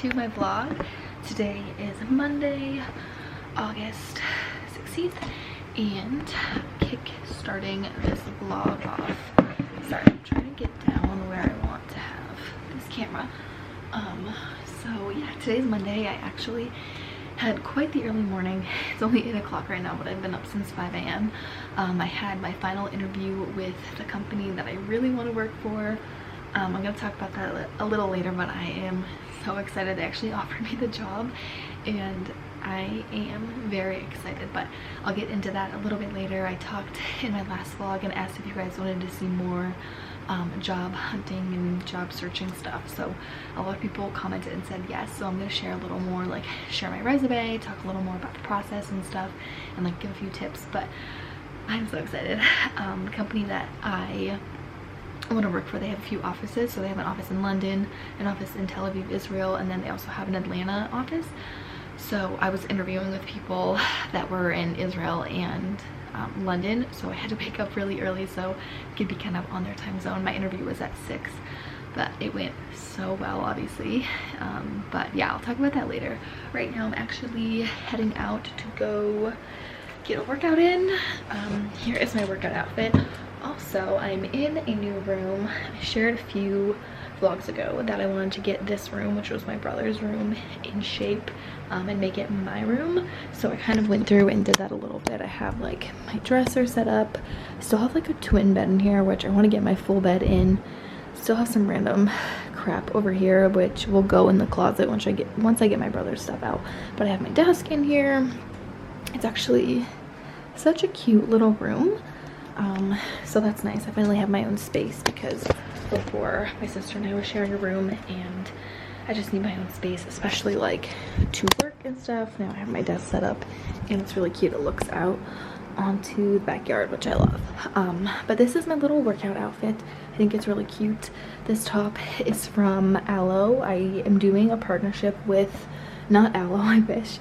to my vlog. Today is Monday, August 16th, and kick starting this vlog off. Sorry, I'm trying to get down where I want to have this camera. So yeah, today's Monday. I actually had quite the early morning. It's only 8 o'clock right now, but I've been up since 5 a.m. I had my final interview with the company that I really want to work for. I'm going to talk about that a little later, but I am so excited. They actually offered me the job and I am very excited, but I'll get into that a little bit later. I talked in my last vlog and asked if you guys wanted to see more job hunting and job searching stuff, so a lot of people commented and said yes, so I'm going to share a little more, like share my resume, talk a little more about the process and stuff, and like give a few tips. But I'm so excited. The company that I want to work for, they have a few offices. So they have an office in London, an office in Tel Aviv, Israel, and then they also have an Atlanta office. So I was interviewing with people that were in Israel and London, so I had to wake up really early so I could be kind of on their time zone. My interview was at 6, but it went so well, obviously. But yeah, I'll talk about that later. Right now I'm actually heading out to go get a workout in. Here is my workout outfit. Also, I'm in a new room. I shared a few vlogs ago that I wanted to get this room, which was my brother's room, in shape and make it my room. So I kind of went through and did that a little bit. I have like my dresser set up. I still have like a twin bed in here, which I want to get my full bed in. Still have some random crap over here, which will go in the closet once I get my brother's stuff out. But I have my desk in here. It's actually such a cute little room. So that's nice. I finally have my own space, because before my sister and I were sharing a room and I just need my own space, especially like to work and stuff. Now I have my desk set up and it's really cute. It looks out onto the backyard, which I love. But this is my little workout outfit. I think it's really cute. This top is from Aloe. I am doing a partnership with, not Aloe, I wish,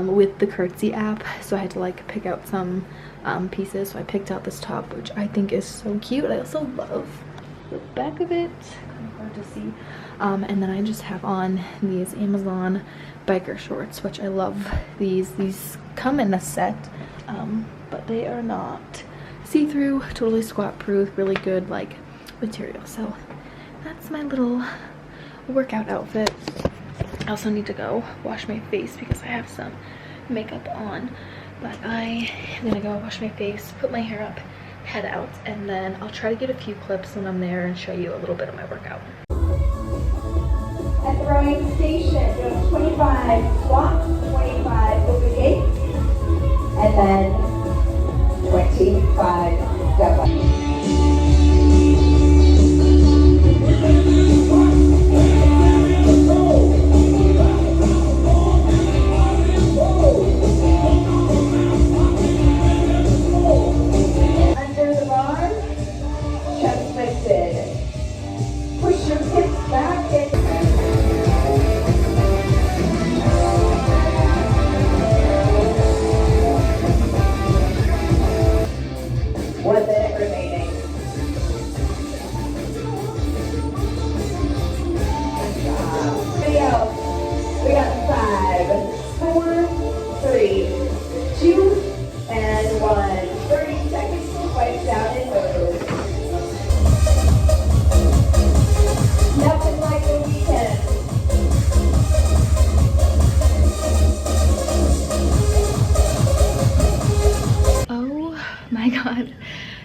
with the Curtsy app, so I had to like pick out some pieces. So I picked out this top, which I think is so cute. I also love the back of it, kind of hard to see. And then I just have on these Amazon biker shorts, which I love. These come in a set, but they are not see-through, totally squat proof, really good like material. So that's my little workout outfit. I also need to go wash my face because I have some makeup on, but I am gonna go wash my face, put my hair up, head out, and then I'll try to get a few clips when I'm there and show you a little bit of my workout. At the rowing station, do 25 squats, 25 open gates, and then 25 step up.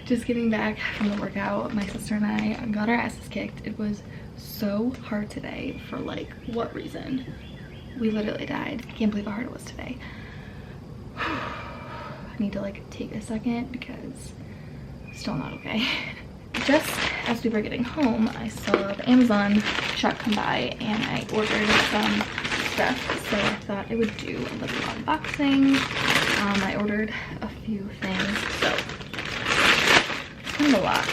Just getting back from the workout, my sister and I got our asses kicked. It was so hard today for like what reason? We literally died. I can't believe how hard it was today. I need to like take a second because I'm still not okay. Just as we were getting home, I saw the Amazon shop come by and I ordered some stuff, so I thought I would do a little unboxing. I ordered a few things, so kind of a lot.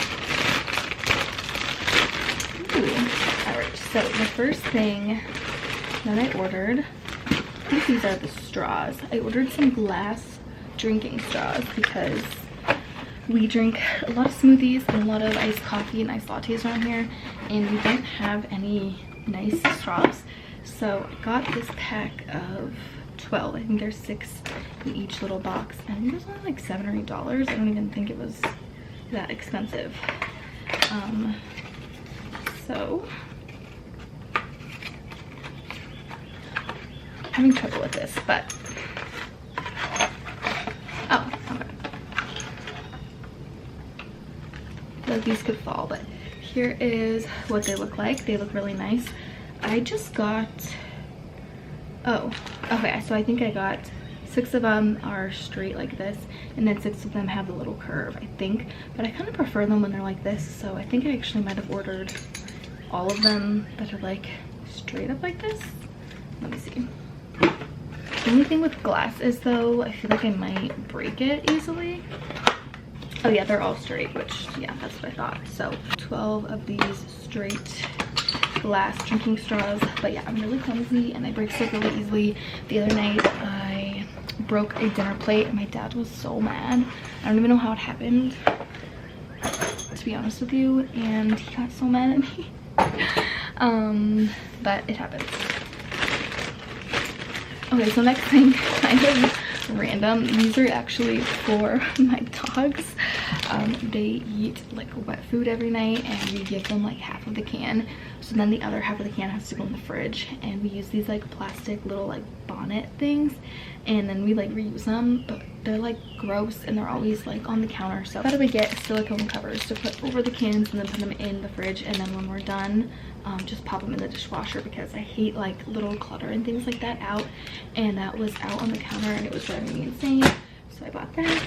Ooh. Alright, so the first thing that I ordered, I think these are the straws. I ordered some glass drinking straws because we drink a lot of smoothies and a lot of iced coffee and iced lattes around here, and we don't have any nice straws. So I got this pack of 12. I think there's 6 in each little box, and I think it was only like $7 or $8. I don't even think it was that expensive. So I'm having trouble with this, but oh, okay. Like these could fall, but here is what they look like. They look really nice. I just got, oh, okay, so I think I got 6 of them are straight like this, and then 6 of them have a little curve, I think. But I kind of prefer them when they're like this, so I think I actually might have ordered all of them that are like straight up like this. Let me see. The only thing with glass is though, I feel like I might break it easily. Oh yeah, they're all straight, which yeah, that's what I thought. So 12 of these straight glass drinking straws. But yeah, I'm really clumsy and I break stuff really easily. The other night I broke a dinner plate and my dad was so mad. I don't even know how it happened, to be honest with you, and he got so mad at me. But it happens. Okay, so next thing, kind of random. These are actually for my dogs. They eat like wet food every night, and we give them like half of the can. So then the other half of the can has to go in the fridge, and we use these like plastic little like bonnet things, and then we like reuse them, but they're like gross and they're always like on the counter. So how do we get silicone covers to put over the cans and then put them in the fridge, and then when we're done, just pop them in the dishwasher, because I hate like little clutter and things like that out, and that was out on the counter and it was driving me insane. So I bought that,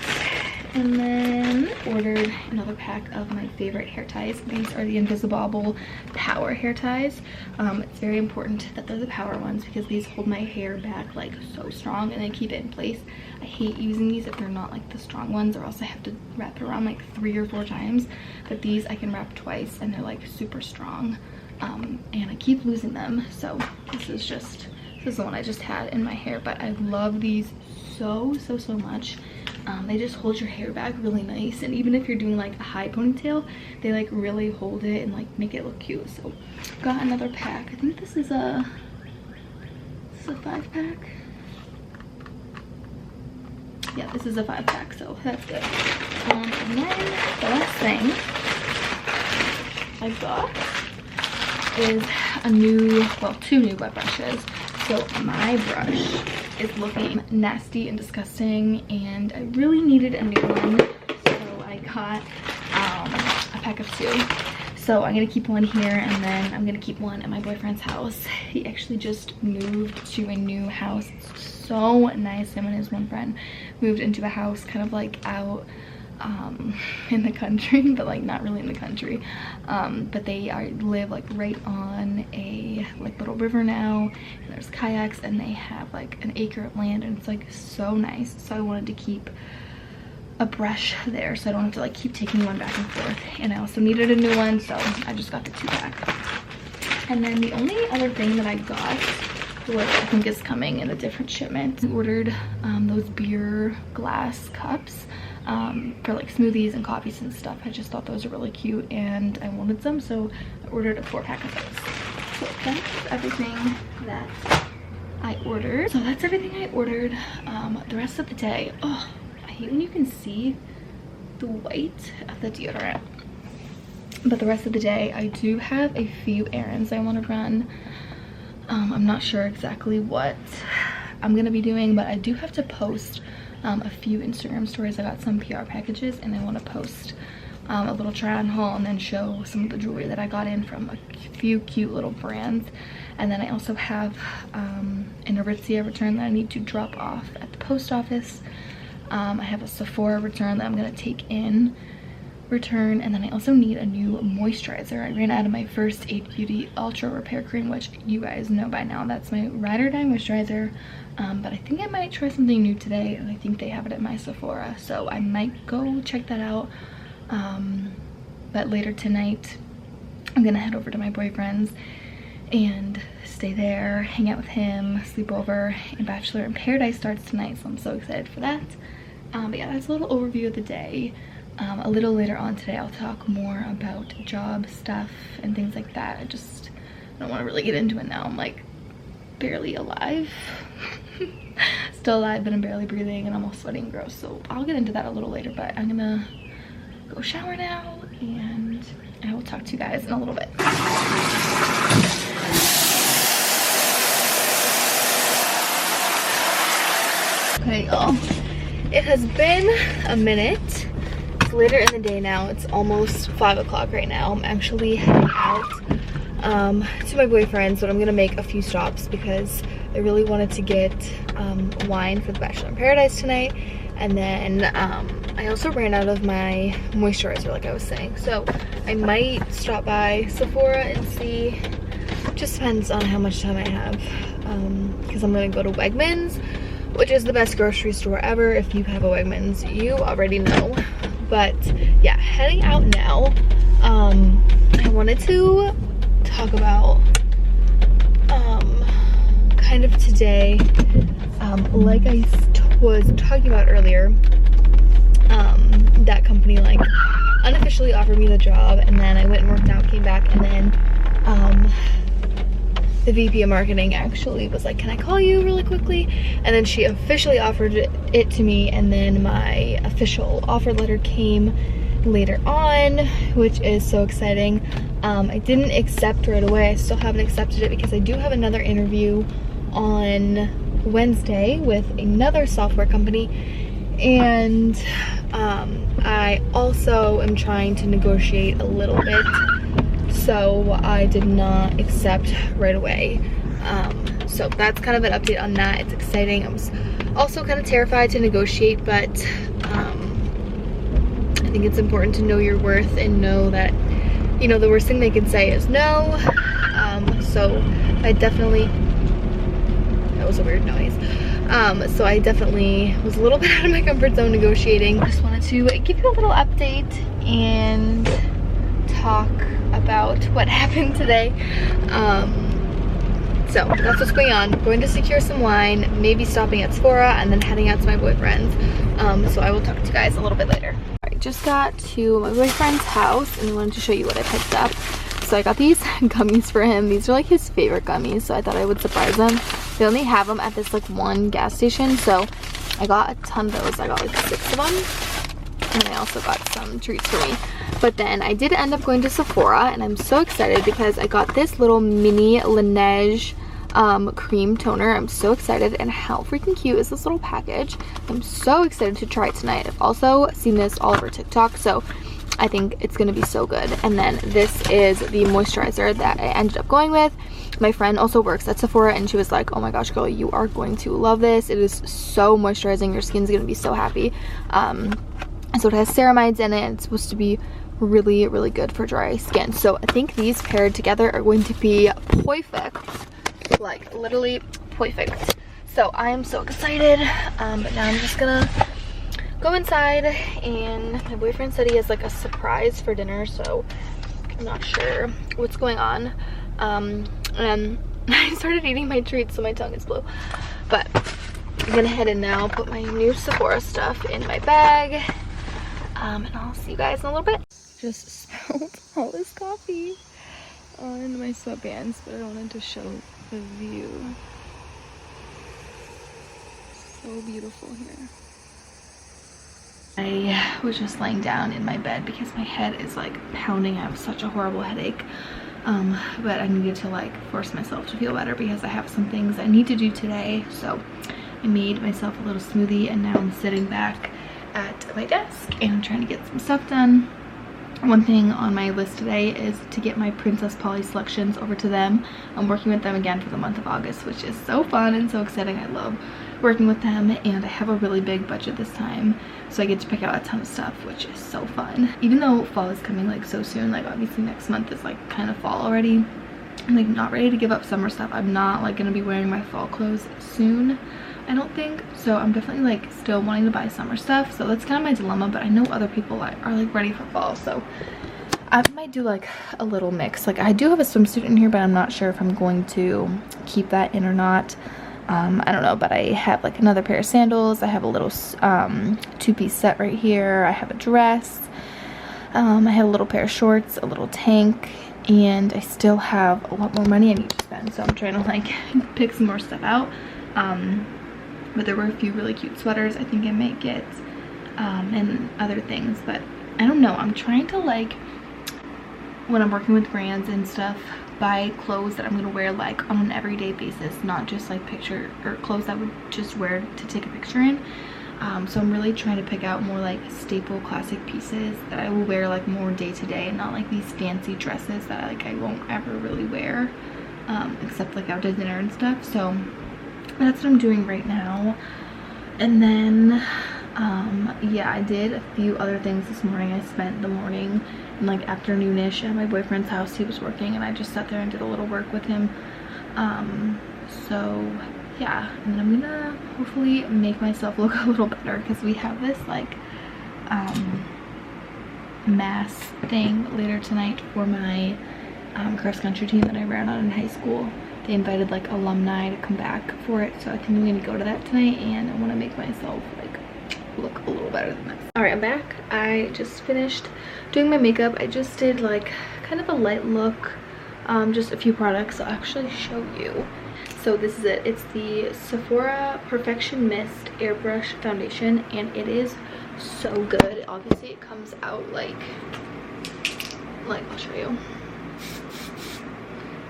and then ordered another pack of my favorite hair ties. These are the Invisible Power hair ties. It's very important that they're the power ones, because these hold my hair back like so strong and they keep it in place. I hate using these if they're not like the strong ones, or else I have to wrap it around like 3 or 4 times. But these I can wrap twice and they're like super strong. And I keep losing them, so this is the one I just had in my hair. But I love these so much. They just hold your hair back really nice, and even if you're doing like a high ponytail, they like really hold it and like make it look cute. So got another pack. I think this is a 5-pack. Yeah, this is a 5-pack, so that's good. And then the last thing I got is two new wet brushes. So my brush is looking nasty and disgusting, and I really needed a new one, so I got a pack of 2. So I'm gonna keep one here, and then I'm gonna keep one at my boyfriend's house. He actually just moved to a new house. It's so nice. Him and his one friend moved into a house kind of like out in the country, but like not really in the country, but they live like right on a like little river now, and there's kayaks, and they have like an acre of land, and it's like so nice. So I wanted to keep a brush there, so I don't have to like keep taking one back and forth, and I also needed a new one, so I just got the 2-pack. And then the only other thing that I got, which I think is coming in a different shipment, I ordered those beer glass cups for like smoothies and coffees and stuff. I just thought those are really cute and I wanted some, so I ordered a 4-pack of those. So that's everything that I ordered. The rest of the day, oh, I hate when you can see the white of the deodorant. But the rest of the day, I do have a few errands I want to run. I'm not sure exactly what I'm gonna be doing, but I do have to post a few Instagram stories. I got some PR packages, and I want to post a little try on haul, and then show some of the jewelry that I got in from a few cute little brands. And then I also have an Aritzia return that I need to drop off at the post office. I have a Sephora return that I'm gonna take in return, and then I also need a new moisturizer. I ran out of my first 8 Beauty Ultra Repair Cream, which you guys know by now, that's my ride or die moisturizer. But I think I might try something new today, and I think they have it at my Sephora, so I might go check that out. But later tonight I'm gonna head over to my boyfriend's and stay there, hang out with him, sleep over, and Bachelor in Paradise starts tonight, so I'm so excited for that. But yeah, that's a little overview of the day. A little later on today I'll talk more about job stuff and things like that. I don't want to really get into it now. I'm like barely alive. Still alive, but I'm barely breathing and almost sweating gross. So I'll get into that a little later, but I'm gonna go shower now and I will talk to you guys in a little bit. Okay, y'all. It has been a minute. It's later in the day now. It's almost 5 o'clock right now. I'm actually heading out to my boyfriend's, but I'm gonna make a few stops because I really wanted to get wine for the Bachelor in Paradise tonight. And then I also ran out of my moisturizer, like I was saying. So I might stop by Sephora and see. Just depends on how much time I have. Because I'm gonna go to Wegmans, which is the best grocery store ever. If you have a Wegmans, you already know. But yeah, heading out now. I wanted to talk about kind of today, like I was talking about earlier, that company like unofficially offered me the job, and then I went and worked out, came back, and then the VP of marketing actually was like, can I call you really quickly? And then she officially offered it to me, and then my official offer letter came later on, which is so exciting. I didn't accept right away. I still haven't accepted it because I do have another interview on Wednesday with another software company, and I also am trying to negotiate a little bit, so I did not accept right away. So that's kind of an update on that. It's exciting. I was also kind of terrified to negotiate, but I think it's important to know your worth and know that, you know, the worst thing they can say is no. So I definitely, that was a weird noise. So I definitely was a little bit out of my comfort zone negotiating. Just wanted to give you a little update and talk about what happened today. So that's what's going on. I'm going to secure some wine, maybe stopping at Sephora, and then heading out to my boyfriend's. So I will talk to you guys a little bit later. I just got to my boyfriend's house and I wanted to show you what I picked up. So I got these gummies for him. These are like his favorite gummies, so I thought I would surprise him. They only have them at this like one gas station, so I got a ton of those. I got like 6 of them, and I also got some treats for me. But then I did end up going to Sephora, and I'm so excited because I got this little mini Laneige cream toner. I'm so excited, and how freaking cute is this little package? I'm so excited to try it tonight. I've also seen this all over TikTok, so I think it's gonna be so good. And then this is the moisturizer that I ended up going with. My friend also works at Sephora, and she was like, oh my gosh girl, you are going to love this. It is so moisturizing. Your skin's gonna be so happy. So it has ceramides in it. It's supposed to be really, really good for dry skin. So I think these paired together are going to be perfect. Like literally perfect. So I am so excited. But now I'm just gonna go inside, and my boyfriend said he has like a surprise for dinner, so I'm not sure what's going on. And I started eating my treats, so my tongue is blue. But I'm gonna head in now, put my new Sephora stuff in my bag, and I'll see you guys in a little bit. Just spilled all this coffee on my sweatpants, but I wanted to show the view. So beautiful here. I was just laying down in my bed because my head is like pounding. I have such a horrible headache. But I needed to like force myself to feel better because I have some things I need to do today. So I made myself a little smoothie, and now I'm sitting back at my desk and I'm trying to get some stuff done. One thing on my list today is to get my Princess Polly selections over to them. I'm working with them again for the month of August, which is so fun and so exciting. I love working with them, and I have a really big budget this time, so I get to pick out a ton of stuff, which is so fun. Even though fall is coming like so soon, like obviously next month is like kind of fall already. I'm like not ready to give up summer stuff. I'm not like gonna be wearing my fall clothes soon, I don't think. So I'm definitely like still wanting to buy summer stuff. So that's kind of my dilemma, but I know other people are like ready for fall, so I might do like a little mix. Like I do have a swimsuit in here, but I'm not sure if I'm going to keep that in or not. I don't know, but I have like another pair of sandals. I have a little two-piece set right here. I have a dress. I have a little pair of shorts, a little tank, and I still have a lot more money I need to spend, so I'm trying to like pick some more stuff out. But there were a few really cute sweaters I think I might get, and other things, but I don't know. I'm trying to, like, when I'm working with brands and stuff, buy clothes that I'm gonna wear like on an everyday basis, not just like picture or clothes that I would just wear to take a picture in. So I'm really trying to pick out more like staple classic pieces that I will wear like more day to day, and not like these fancy dresses that like I won't ever really wear, except like out to dinner and stuff. So that's what I'm doing right now. And then yeah, I did a few other things this morning. I spent the morning and like afternoonish at my boyfriend's house. He was working and I just sat there and did a little work with him. So yeah, and then I'm gonna hopefully make myself look a little better, because we have this like mass thing later tonight for my cross country team that I ran on in high school. They invited like alumni to come back for it, so I think I'm gonna go to that tonight, and I want to make myself like look a little better than this. All right, I'm back. I just finished doing my makeup. I just did like kind of a light look, just a few products. I'll actually show you. So this is it. It's the Sephora Perfection Mist Airbrush Foundation, and it is so good. Obviously it comes out like I'll show you.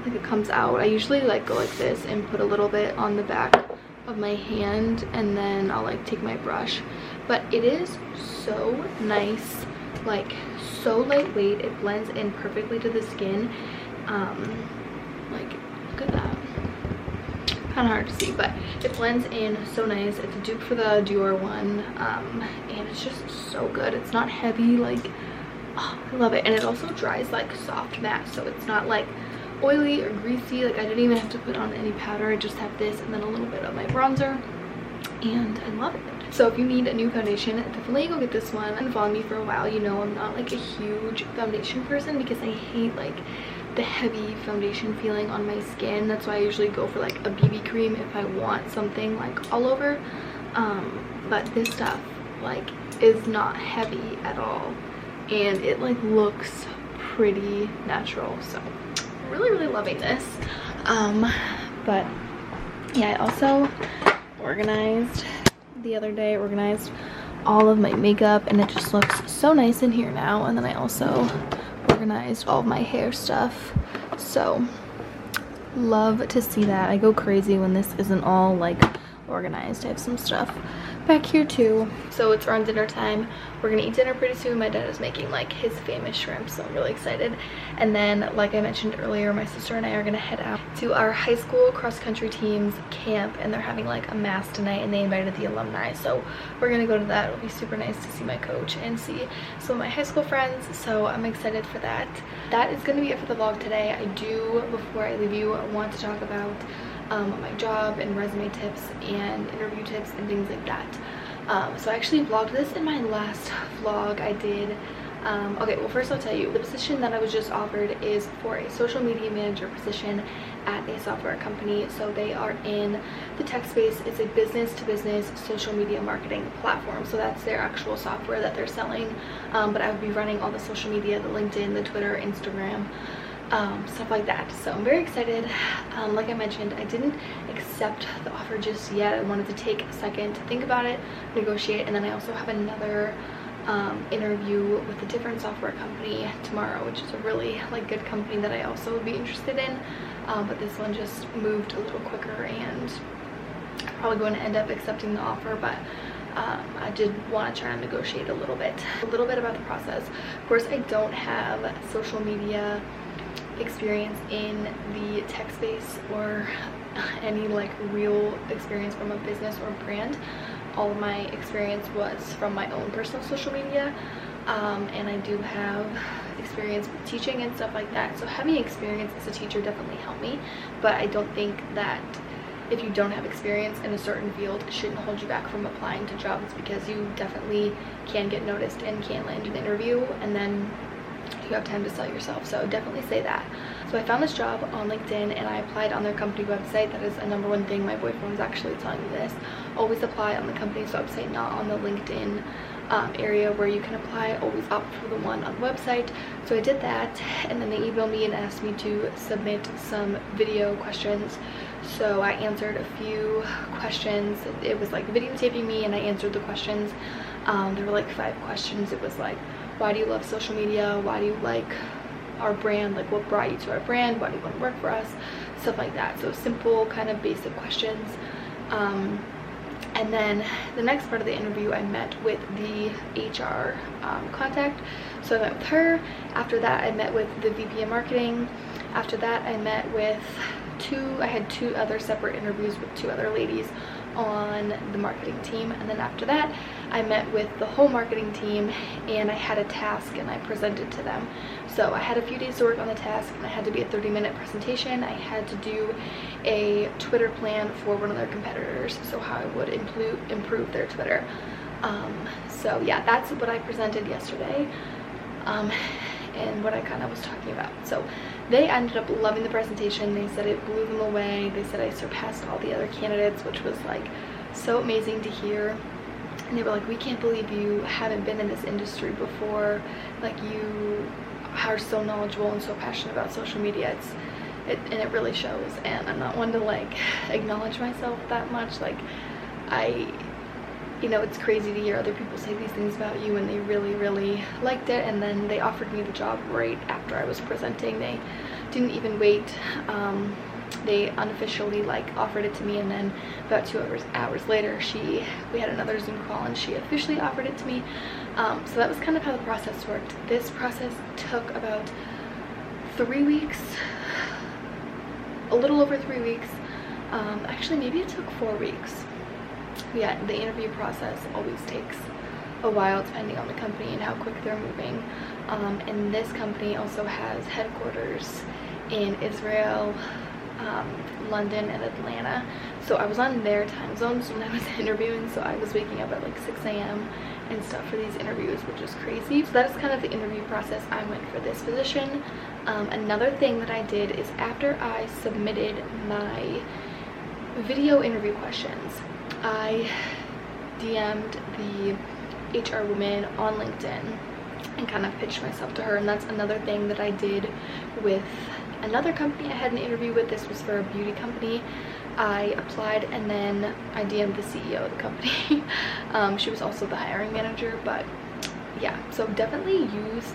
Like it comes out. I usually like go like this and put a little bit on the back of my hand, and then I'll like take my brush. But it is so nice, like so lightweight. It blends in perfectly to the skin. Like look at that. Kind of hard to see, but it blends in so nice. It's a dupe for the Dior one, and it's just so good. It's not heavy, like oh, I love it. And it also dries like soft matte, so it's not like oily or greasy. Like I didn't even have to put on any powder. I just have this and then a little bit of my bronzer, and I love it. So if you need a new foundation, definitely go get this one. And follow me for a while, you know I'm not like a huge foundation person, because I hate like the heavy foundation feeling on my skin. That's why I usually go for like a BB cream if I want something like all over. But this stuff like is not heavy at all, and it like looks pretty natural. So really loving this. But yeah, I also organized the other day, organized all of my makeup, and it just looks so nice in here now. And then I also organized all of my hair stuff, so love to see that. I go crazy when this isn't all like organized. I have some stuff back here too. So it's around dinner time. We're gonna eat dinner pretty soon. My dad is making like his famous shrimp, so I'm really excited. And then like I mentioned earlier, my sister and I are gonna head out to our high school cross country team's camp, and they're having like a mass tonight, and they invited the alumni, so we're gonna go to that. It'll be super nice to see my coach and see some of my high school friends, so I'm excited for that. That is gonna be it for the vlog today. I do, before I leave you, want to talk about my job and resume tips and interview tips and things like that. So I actually vlogged this in my last vlog I did. Okay, well first I'll tell you, the position that I was just offered is for a social media manager position at a software company. So they are in the tech space. It's a business-to-business social media marketing platform. So that's their actual software that they're selling. But I would be running all the social media, the LinkedIn, the Twitter, Instagram, stuff like that. So I'm very excited. Like I mentioned, I didn't accept the offer just yet. I wanted to take a second to think about it, negotiate, and then I also have another interview with a different software company tomorrow, which is a really like good company that I also would be interested in, but this one just moved a little quicker, and I'm probably going to end up accepting the offer. But I did want to try and negotiate a little bit about the process. Of course, I don't have social media experience in the tech space or any like real experience from a business or brand. All of my experience was from my own personal social media, and I do have experience with teaching and stuff like that, so having experience as a teacher definitely helped me. But I don't think that if you don't have experience in a certain field, it shouldn't hold you back from applying to jobs, because you definitely can get noticed and can land an interview, and then you have time to sell yourself. So definitely say that. So I found this job on LinkedIn, and I applied on their company website. That is a #1 thing. My boyfriend was actually telling me this. Always apply on the company's website, not on the LinkedIn area where you can apply, always opt for the one on the website. So I did that, and then they emailed me and asked me to submit some video questions. So I answered a few questions. It was like videotaping me and I answered the questions. There were like 5 questions. It was like, why do you love social media? Why do you like our brand? Like, what brought you to our brand? Why do you want to work for us? Stuff like that. So simple, kind of basic questions. And then the next part of the interview, I met with the HR contact. So I met with her. After that, I met with the VP of marketing. After that, I met with I had 2 other separate interviews with 2 other ladies on the marketing team. And then after that, I met with the whole marketing team, and I had a task and I presented to them. So I had a few days to work on the task, and I had to be a 30-minute presentation. I had to do a Twitter plan for one of their competitors, so how I would improve their Twitter. So yeah, that's what I presented yesterday, and what I kind of was talking about. So they ended up loving the presentation. They said it blew them away. They said I surpassed all the other candidates, which was like so amazing to hear. And they were like, we can't believe you haven't been in this industry before. Like, you are so knowledgeable and so passionate about social media. And it really shows. And I'm not one to like acknowledge myself that much. Like, you know, it's crazy to hear other people say these things about you, and they really liked it. And then they offered me the job right after I was presenting. They didn't even wait. They unofficially like offered it to me, and then about 2 hours later we had another Zoom call and she officially offered it to me. So that was kind of how the process worked. This process took about 3 weeks, a little over 3 weeks. Actually, maybe it took 4 weeks. Yeah, the interview process always takes a while depending on the company and how quick they're moving. And this company also has headquarters in Israel, London, and Atlanta. So I was on their time zones when I was interviewing, so I was waking up at like 6 a.m. and stuff for these interviews, which is crazy. So that is kind of the interview process I went for this position. Another thing that I did is after I submitted my video interview questions, I DM'd the HR woman on LinkedIn and kind of pitched myself to her. And that's another thing that I did with another company I had an interview with. This was for a beauty company. I applied and then I DM'd the CEO of the company. She was also the hiring manager. But yeah, so definitely use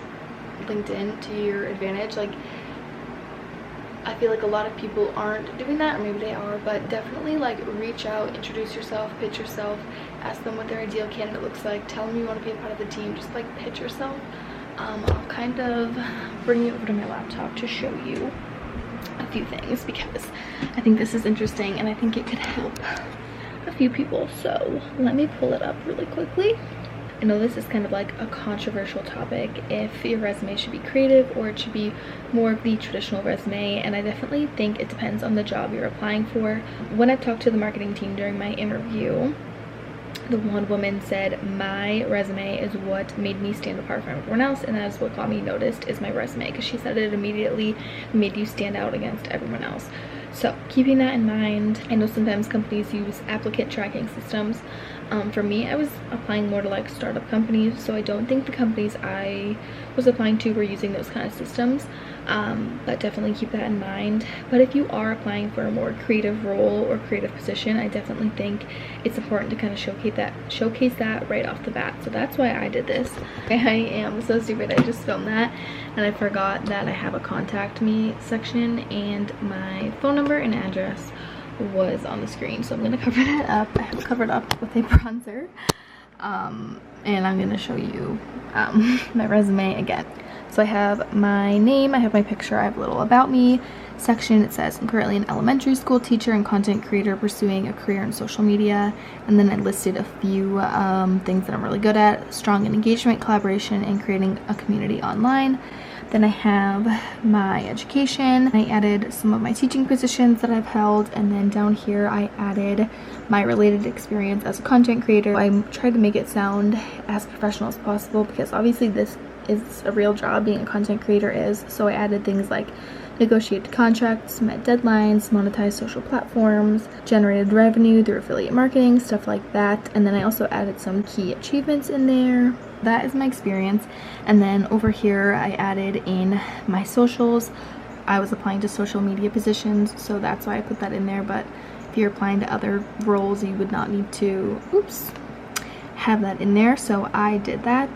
LinkedIn to your advantage. Like, I feel like a lot of people aren't doing that, or maybe they are, but definitely like reach out, introduce yourself, pitch yourself, ask them what their ideal candidate looks like, tell them you want to be a part of the team, just like pitch yourself. I'll kind of bring you over to my laptop to show you a few things because I think this is interesting and I think it could help a few people. So let me pull it up really quickly. I know this is kind of like a controversial topic, if your resume should be creative or it should be more of the traditional resume, and I definitely think it depends on the job you're applying for. When I talked to the marketing team during my interview, the one woman said my resume is what made me stand apart from everyone else, and that is what got me noticed, is my resume, because she said it immediately made you stand out against everyone else. So keeping that in mind, I know sometimes companies use applicant tracking systems. For me, I was applying more to like startup companies, so I don't think the companies I was applying to were using those kind of systems, but definitely keep that in mind. But if you are applying for a more creative role or creative position, I definitely think it's important to kind of showcase that right off the bat. So that's why I did this. I am so stupid, I just filmed that and I forgot that I have a contact me section, and my phone number and address was on the screen, so I'm gonna cover that up. I have it covered up with a bronzer, and I'm gonna show you my resume again. So I have my name, I have my picture, I have a little about me section. It says I'm currently an elementary school teacher and content creator pursuing a career in social media, and then I listed a few things that I'm really good at: strong in engagement, collaboration, and creating a community online. Then I have my education. I added some of my teaching positions that I've held, and then down here I added my related experience as a content creator. I tried to make it sound as professional as possible because obviously this is a real job, being a content creator is. So I added things like negotiated contracts, met deadlines, monetized social platforms, generated revenue through affiliate marketing, stuff like that. And then I also added some key achievements in there. That is my experience. And then over here I added in my socials. I was applying to social media positions, so that's why I put that in there. But if you're applying to other roles, you would not need to have that in there, so I did that.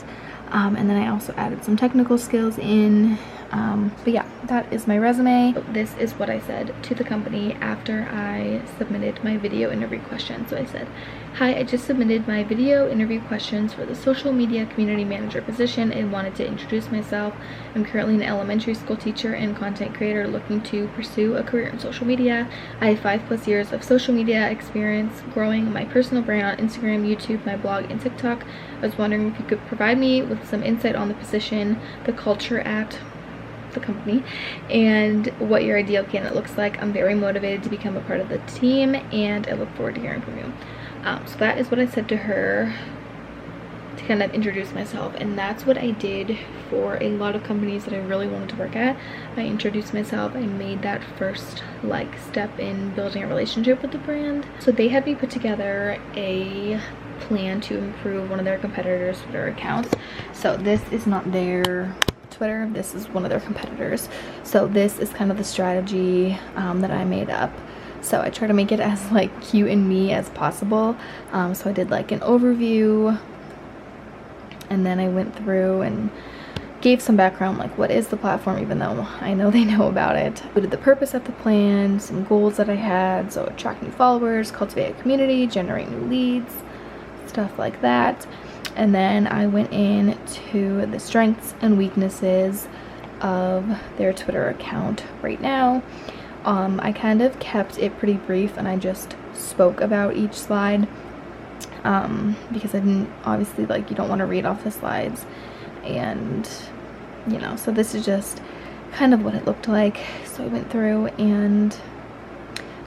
And then I also added some technical skills in. But yeah, that is my resume. This is what I said to the company after I submitted my video interview questions. So I said, hi, I just submitted my video interview questions for the social media community manager position and wanted to introduce myself. I'm currently an elementary school teacher and content creator looking to pursue a career in social media. I have 5+ years of social media experience growing my personal brand on Instagram, YouTube, my blog, and TikTok. I was wondering if you could provide me with some insight on the position, the culture at the company, and what your ideal candidate looks like. I'm very motivated to become a part of the team and I look forward to hearing from you. So that is what I said to her to kind of introduce myself, and that's what I did for a lot of companies that I really wanted to work at. I introduced myself. I made that first step in building a relationship with the brand. So they had me put together a plan to improve one of their competitors' Twitter accounts. So this is not their Twitter, this is one of their competitors. So this is kind of the strategy that I made up. So I try to make it as cute and me as possible. So I did an overview, and then I went through and gave some background, what is the platform, even though I know they know about it. I did the purpose of the plan, some goals that I had, so attract new followers, cultivate a community, generate new leads, stuff like that. And then I went into the strengths and weaknesses of their Twitter account right now. I kind of kept it pretty brief and I just spoke about each slide because I didn't, obviously, you don't want to read off the slides, and so this is just kind of what it looked like. So I went through and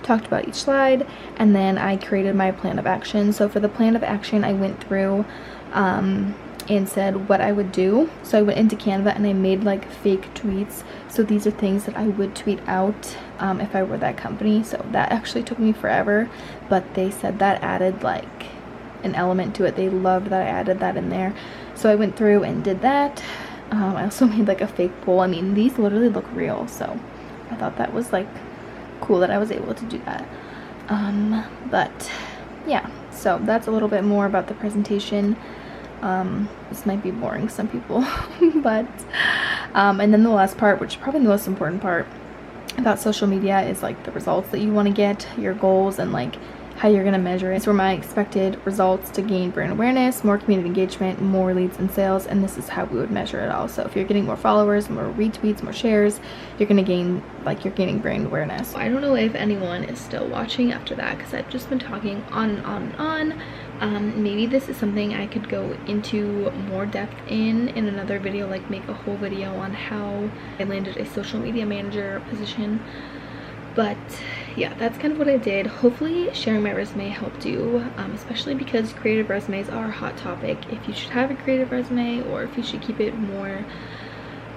talked about each slide, and then I created my plan of action. So for the plan of action, I went through and said what I would do. So I went into Canva and I made fake tweets. So these are things that I would tweet out if I were that company. So that actually took me forever, but they said that added an element to it. They loved that I added that in there. So I went through and did that. I also made a fake poll. I mean, these literally look real, so I thought that was cool that I was able to do that. But yeah, so that's a little bit more about the presentation. This might be boring to some people, but and then the last part, which is probably the most important part about social media, is the results that you want to get, your goals, and how you're going to measure it. These were my expected results to gain brand awareness, more community engagement, more leads and sales, and this is how we would measure it all. So if you're getting more followers, more retweets, more shares, you're going to gain, you're gaining brand awareness. I don't know if anyone is still watching after that because I've just been talking on and on and on. Maybe this is something I could go into more depth in another video, make a whole video on how I landed a social media manager position. But yeah, that's kind of what I did. Hopefully sharing my resume helped you, especially because creative resumes are a hot topic. If you should have a creative resume or if you should keep it more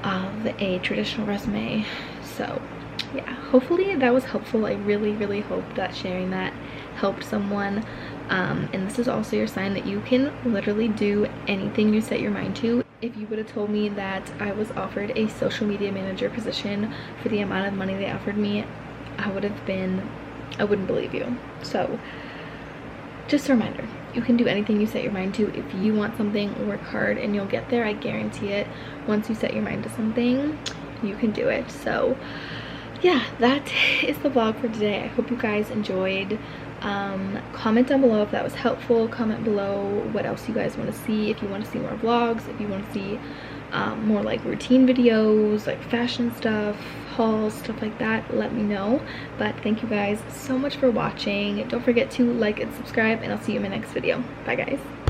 of a traditional resume. So yeah, hopefully that was helpful. I really hope that sharing that helped someone. And this is also your sign that you can literally do anything you set your mind to. If you would have told me that I was offered a social media manager position for the amount of money they offered me, I wouldn't believe you. So just a reminder, you can do anything you set your mind to. If you want something, work hard and you'll get there. I guarantee it. Once you set your mind to something, you can do it. So yeah, that is the vlog for today. I hope you guys enjoyed. Comment down below if that was helpful. Comment below what else you guys want to see. If you want to see more vlogs, if you want to see more routine videos, fashion stuff, hauls, stuff like that, let me know. But thank you guys so much for watching. Don't forget to like and subscribe, and I'll see you in my next video. Bye guys.